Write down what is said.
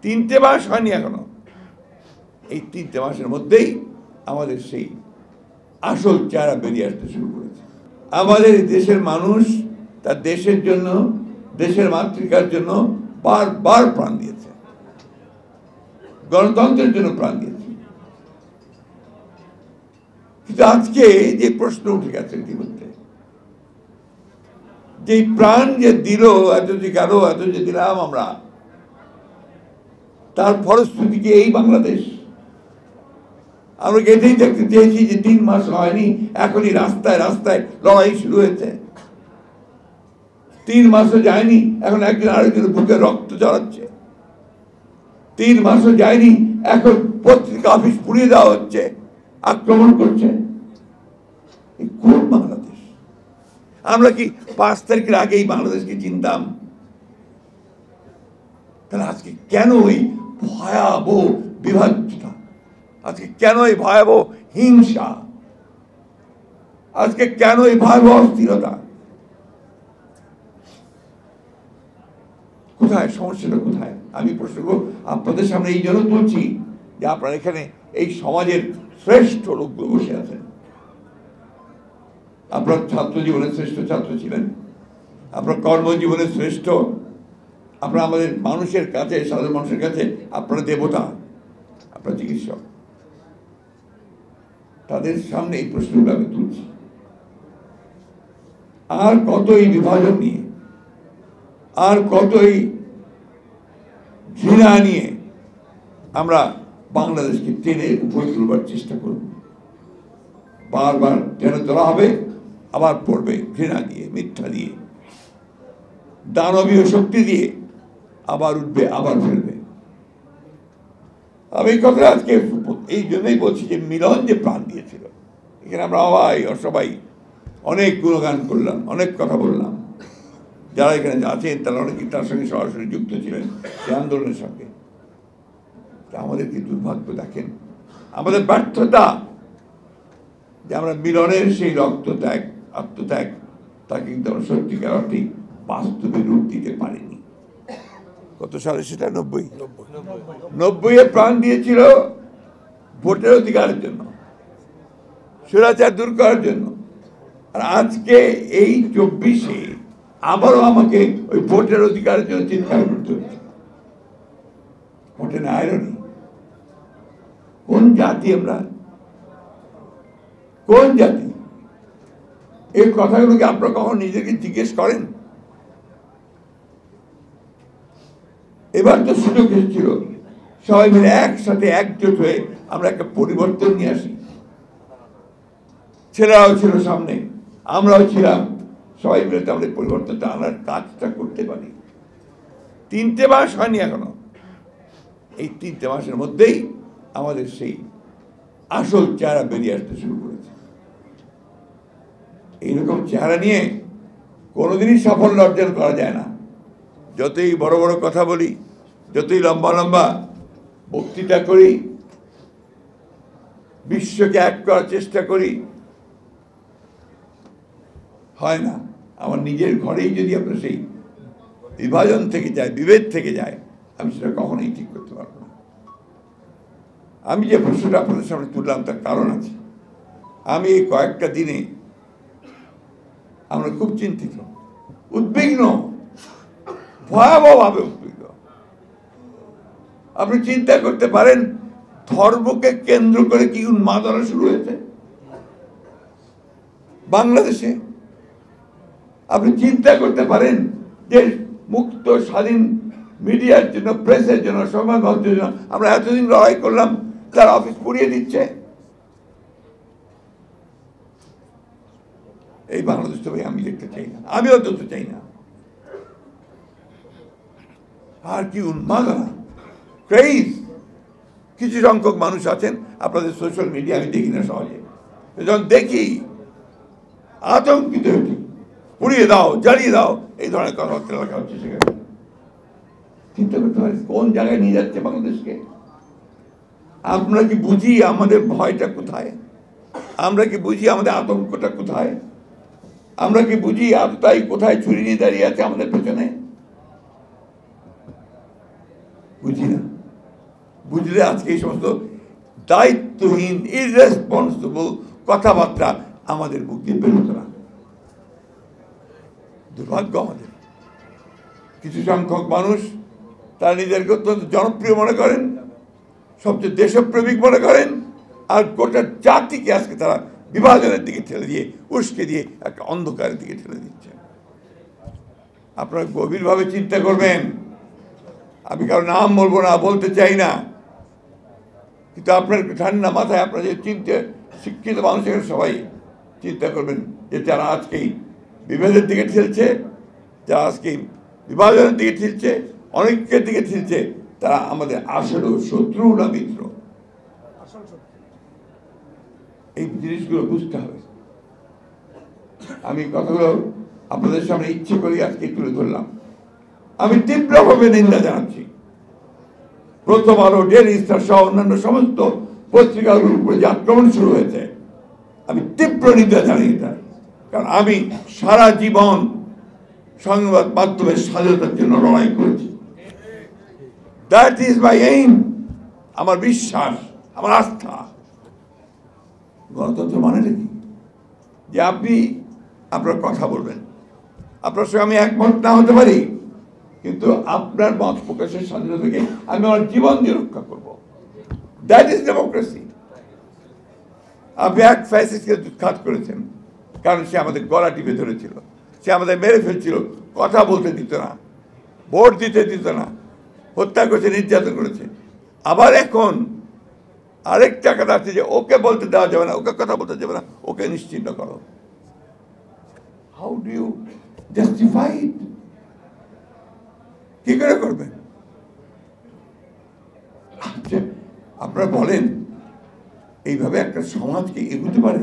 3টে মাস হয়নি এখনো। এই 3টে মাসের মধ্যেই আমাদের সেই আসল চেহারা বেরিয়ে আসতে শুরু করেছে। আমাদের দেশের মানুষ তার দেশের জন্য, দেশের মাতৃকার জন্য বারবার প্রাণ দিয়েছে, গণতন্ত্রের জন্য প্রাণ দিয়েছে। কিন্তু আজকে যে প্রশ্ন উঠে গেছে ইতিমধ্যে, যে প্রাণ যে দিল, এত যে গেল, এত যে দিলাম আমরা, তার ফলশ্রুতি কি এই বাংলাদেশ? আমরা এটাই দেখতে চেয়েছি যে 3 মাস হয়নি, এখনই রাস্তায় রাস্তায় লড়াই শুরু হয়েছে। 3 মাসও যায়নি, এখন একজন আরেকজনের বুকে রক্ত ঝরাচ্ছে। 3 মাসও যায়নি, এখন পত্রিকা অফিস পুড়িয়ে দেওয়া হচ্ছে, আক্রমণ করছে। কোন বাংলাদেশ? আমরা কি 5 তারিখের আগেই বাংলাদেশকে চিনতাম? তাহলে আজকে কেন ওই ভয়াবহ বিভাজ্যতা? আজকে কেন এই ভয়াবহ হিংসা? আজকে কেন এই ভয়াবহ অস্থিরতা? কোথায় সমস্যাটা? কোথায়? আমি প্রশ্ন আপনাদের সামনে এই জন্য তুলছি যে আপনারা এখানে এই সমাজের শ্রেষ্ঠ লোকগুলো বসে আছেন। আপনার ছাত্র জীবনের শ্রেষ্ঠ ছাত্র ছিলেন, আপনার কর্মজীবনের শ্রেষ্ঠ, আপনারা আমাদের মানুষের কাছে, সাধারণ মানুষের কাছে আপনারা দেবতা, আপনার চিকিৎসক। তাদের সামনে এই প্রশ্নগুলো আমি তুলছি। আর কত এই বিভাজন নিয়ে, আর কত এই ঘৃণা নিয়ে আমরা বাংলাদেশকে টেনে উপরে তুলবার চেষ্টা করব? বারবার টেনে তোলা হবে, আবার পড়বে ঘৃণা দিয়ে, মিথ্যা দিয়ে, দানবীয় শক্তি দিয়ে, আবার উঠবে, আবার ফেলবে। আমি কথা আজকে এই জন্যই বলছি যে মিলন যে প্রাণ দিয়েছিল, এখানে আমরা সবাই অনেক গুণগান করলাম, অনেক কথা বললাম। যারা এখানে আছেন তারা অনেকেই তার সঙ্গে সরাসরি যুক্ত ছিলেন, সেই আন্দোলনের সঙ্গে। আমাদের কি দুর্ভাগ্য দেখেন, আমাদের ব্যর্থতা যে আমরা মিলনের সেই রক্তত্যাগ, আত্মত্যাগ, তাকে কিন্তু আমরা সত্যিকার অর্থে বাস্তবে রূপ দিতে পারিনি। কত সালে সেটা? 90-এ প্রাণ দিয়েছিল ভোটের অধিকারের জন্য, স্বৈরাচার দূর করার জন্য। আর আজকে এই 24-এ আবারও আমাকে ওই ভোটের অধিকারের জন্য চিন্তা করতে হচ্ছে। ভোটের আইরনি, কোন জাতি আমরা? কোন জাতি? এই কথাগুলোকে আপনারা কখন নিজেকে জিজ্ঞেস করেন? এবার তো সুযোগ এসেছিল সবাই মিলে একসাথে একজোট হয়ে আমরা একটা পরিবর্তন নিয়ে আসি। ছেলেরাও ছিল সামনে, আমরাও ছিলাম, সবাই মিলে আমাদের পরিবর্তনটা আনার কাজটা করতে পারি। 3টে মাস হয়নি এখনো। এই 3টে মাসের মধ্যেই আমাদের সেই আসল চেহারা বেরিয়ে আসতে শুরু করেছে। এইরকম চেহারা নিয়ে কোনোদিনই সাফল্য অর্জন করা যায় না। যতই বড় বড় কথা বলি, যতই লম্বা লম্বা বক্তৃতা করি, বিশ্বকে এক করার চেষ্টা করি, হয় না। আমার নিজের ঘরেই যদি আপনার সেই বিভাজন থেকে যায়, বিভেদ থেকে যায়, আমি সেটা কখনোই ঠিক করতে পারবো না। আমি যে প্রশ্নটা আপনাদের সামনে তুললাম তার কারণ আছে। আমি এই কয়েকটা দিনে আমরা খুব চিন্তিত, উদ্বিগ্ন, ভয়াবহভাবে উদ্বিগ্ন। আপনি চিন্তা করতে পারেন ধর্মকে কেন্দ্র করে কি উন্মাদনা শুরু হয়েছে বাংলাদেশে? আপনি চিন্তা করতে পারেন যে মুক্ত স্বাধীন মিডিয়ার জন্য, প্রেসের জন্য, সংবাদ মাধ্যমের জন্য আমরা এতদিন লড়াই করলাম, তার অফিস পুড়িয়ে দিচ্ছে। এই বাংলাদেশ তো ভাই আমি দেখতে চাই না, আমি অন্তত চাই না। আর কি উন্মাদনা, ক্রেজ! কিছু সংখ্যক মানুষ আছেন, আপনাদের সোশ্যাল মিডিয়া আমি দেখি না সহজে, যখন দেখি আতঙ্কিত হচ্ছি, পুড়িয়ে দাও, জ্বালিয়ে দাও, এই ধরনের কথাবার্তা লেখা হচ্ছে সেখানে। চিন্তা করতে পারি কোন জায়গায় নিয়ে যাচ্ছে বাংলাদেশকে। আমরা কি বুঝি আমাদের ভয়টা কোথায়? আমরা কি বুঝি আমাদের আতঙ্কটা কোথায়? আমরা কি বুঝি আততায়ী কোথায় ছুরি নিয়ে দাঁড়িয়ে আছে আমাদের পেছনে? বুঝি না। বুঝলে আজকে এই সমস্ত দায়িত্বহীন ইররেসপন্সিবল কথাবার্তা আমাদের মুখ দিয়ে বেরোতো না। দুর্ভাগ্য আমাদের। কিছু সংখ্যক মানুষ তারা নিজেদেরকে অত্যন্ত জনপ্রিয় মনে করেন, সবচেয়ে দেশপ্রেমিক মনে করেন, আর গোটা জাতিকে আজকে তারা বিভাজনের দিকে ঠেলে দিয়ে, উস্কে দিয়ে একটা অন্ধকারের দিকে ঠেলে দিচ্ছে। আপনারা গভীরভাবে চিন্তা করবেন। আমি কারো নাম বলবো না, বলতে চাই না, কিন্তু আপনার ঠান্ডা মাথায় আপনারা যে শিক্ষিত মানুষের সবাই চিন্তা করবেন যে যারা আজকেই বিভেদের দিকে ঠেলছে, যারা আজকে বিভাজনের দিকে ঠেলছে, অনেকের দিকে ঠেলছে, তারা আমাদের আসলেও শত্রু না মিত্র, এই জিনিসগুলো বুঝতে হবে। আমি কথাগুলো আপনাদের সামনে ইচ্ছে করি আজকে তুলে ধরলাম। আমি তীব্রভাবে নিন্দা জানাচ্ছি প্রথম আলো, ডেইলি স্টার সহ অন্যান্য সমস্ত পত্রিকাগুলোর উপরে যে আক্রমণ শুরু হয়েছে, আমি তীব্র নিন্দা জানাই এটা। কারণ আমি সারা জীবন সংবাদ মাধ্যমের স্বাধীনতার জন্য লড়াই করেছি। দ্যাট ইজ মাই এইম, আমার বিশ্বাস, আমার আস্থা। গণতন্ত্র মানে নাকি যে আপনি আপনার কথা বলবেন, আপনার সঙ্গে আমি একমত না হতে পারি, কিন্তু আপনার মত প্রকাশের স্বাধীনতাকে আমি আমার জীবন দিয়ে রক্ষা করব। That is democracy. আপনি এক ফ্যাসিস্টকে দুঃখাত করেছেন, কারণ সে আমাদের গলা টিপে ধরেছিল, সে আমাদের মেরে ফেলছিল, কথা বলতে দিত না, ভোট দিতে দিত না, হত্যা করেছে, নির্যাতন করেছে। আবার এখন আরেক টাকা আছে যে ওকে বলতে দেওয়া যাবে না, ওকে কথা বলতে যাবে না, ওকে নিশ্চিন্ন করো। হাউ ডু ইউ জাস্টিফাই ইট? কি করে করবেন? আপনারা বলেন এইভাবে একটা সমাজ কি এগোতে পারে?